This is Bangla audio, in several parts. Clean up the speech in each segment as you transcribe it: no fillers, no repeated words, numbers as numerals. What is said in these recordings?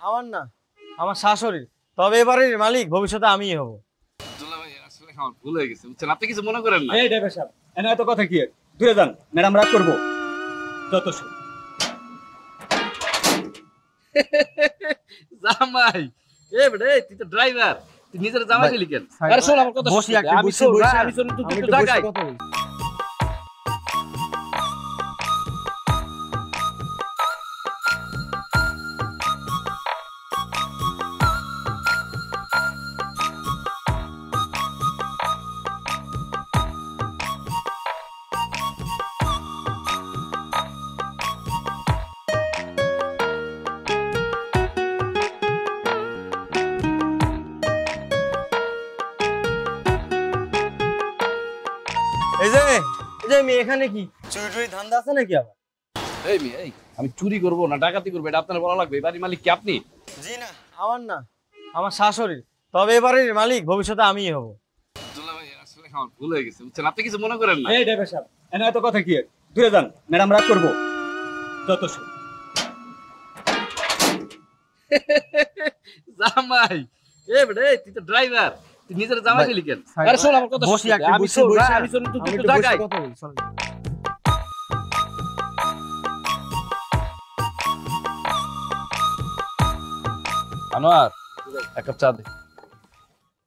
আমার না, আমার শাশুড়ি। তবে এবারের মালিক ভবিষ্যতে আমিই হব। দুলা ভাই আসলে আমার ভুল হয়ে গেছে, বুঝছেন? আপনি কিছু মনে করেন না। এই ড্রাইভার সাহেব, এনে এত কথা কি? দূরে যান, ম্যাডাম রাগ করবো। যত সব জামাই, এ বেটা, এই তুই তো ড্রাইভার, তুই নিজের জামাই ভাই, লিখেন। সাইড আরে শোন আমার কথা, বসি, শুনতে দে। আমি বসি, শোন, বসি। আমি শোন, তুই আমি একটু একটু বসে জাগাই। কথা বলি। এই যে আমি এখানে কি চুরি টুরি ধান্দা আছে নাকি আবার? এই মেয়ে, এই আমি চুরি করবো না ডাকাতি করবো এটা আপনার বলা লাগবে। এই বাড়ির মালিক কি আপনি? জি না, আমার না, আমার শাশুড়ি। তবে এবারের মালিক ভবিষ্যতে আমিই হব। দুলা ভাই আসলে আমার ভুল হয়ে গেছে, বুঝছেন? আপনি কিছু মনে করেন না। এই ড্রাইভার সাহেব, এনে এত কথা কি? দূরে যান, ম্যাডাম রাগ করবো। যত সব জামাই, এ বেটা, এই তুই তো ড্রাইভার, তুই নিজের জামাই ভাই, লিখেন। সাইড আরে শোন আমার কথা, বসি, শুনতে দে। আমি বসি, শোন, বসি। আমি শোন, তুই আমি একটু একটু বসে জাগাই। কথা বলি, চল। আনোয়ার, এক কাপ চা দে।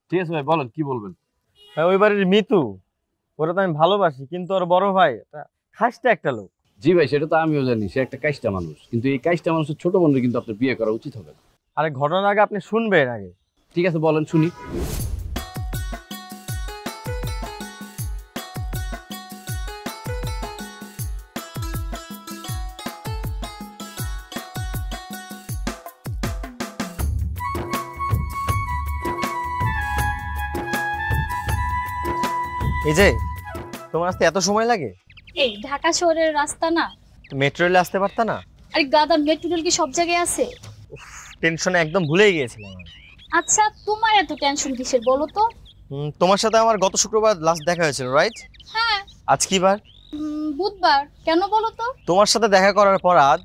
ঠিক আছে ভাই, বলেন কি বলবেন। হ্যাঁ, ওই বাড়ির মিতু, ওরা তো আমি ভালোবাসি, কিন্তু ওর বড় ভাই খাসটা একটা লোক। জি ভাই, সেটা তো আমিও জানি, সে একটা কাইস্টা মানুষ, কিন্তু এই কাইস্টা মানুষের ছোট বোনের কিন্তু আপনার বিয়ে করা উচিত হবে। আরে ঘটনার আগে আপনি শুনবেন আগে। ঠিক আছে বলেন, শুনি। এই যে তোমার আসতে এত সময় লাগে? এই ঢাকা শহরের রাস্তা না। মেট্রো রেলে আসতে পারতা না? আরে গাদা, মেট্রো রেল কি সব জায়গায় আছে? টেনশনে একদম ভুলেই গিয়েছিলাম আমি। আচ্ছা, তোমার এত টেনশন কিসের বলো তো? তোমার সাথে আমার গত শুক্রবার লাস্ট দেখা হয়েছিল, রাইট? হ্যাঁ। আজ কি বার? বুধবার। কেন বলো তো? তোমার সাথে দেখা করার পর আজ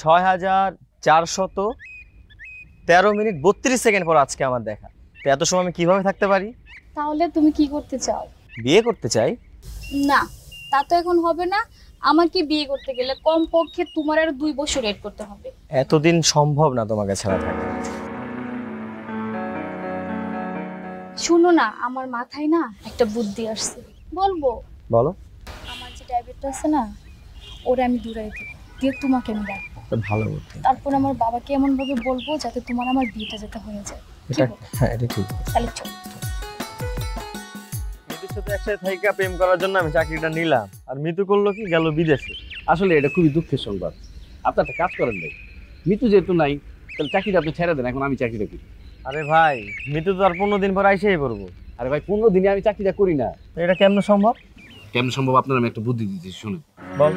6413 মিনিট 32 সেকেন্ড পর আজকে আমার দেখা। তো এত সময় আমি কিভাবে থাকতে পারি? তাহলে তুমি কি করতে চাও? বিয়ে করতে চাই। না, তা তো এখন হবে না। আমার কি বিয়ে করতে গেলে কমপক্ষে তোমার আর 2 বছর ওয়েট করতে হবে। এতদিন সম্ভব না তোমাকে ছাড়া থাকা। শুনো না, আমার মাথায় না একটা বুদ্ধি আসছে, বলবো? বলো। আমার যে ডায়াবেটিস আছে না, ওরা আমি দূরাই দেব, দিয়ে তোমাকে আমি রাখবো। ভালো বুদ্ধি। তারপর আমার বাবাকে এমন ভাবে বলবো যাতে তোমার আমার বিয়েটা যাতে হয়ে যায়। হ্যাঁ, এটা ঠিক। তাহলে চল। মিতুর সাথে একসাথে থাইকা প্রেম করার জন্য আমি চাকরিটা নিলাম, আর মিতু করলো কি, গেল বিদেশে। আসলে এটা খুবই দুঃখের সংবাদ। আপনি একটা কাজ করেন ভাই, মিতু যেহেতু নাই, তাহলে চাকরিটা আপনি ছেড়ে দেন, এখন আমি চাকরিটা করি। আরে ভাই, মিতু তো আর 15 দিন পর আইসেই করবো। আরে ভাই, 15 দিনে আমি চাকরিটা করি না। এটা কেমন সম্ভব? কেমন সম্ভব? আপনার আমি একটা বুদ্ধি দিতেছি, শুনুন। বল।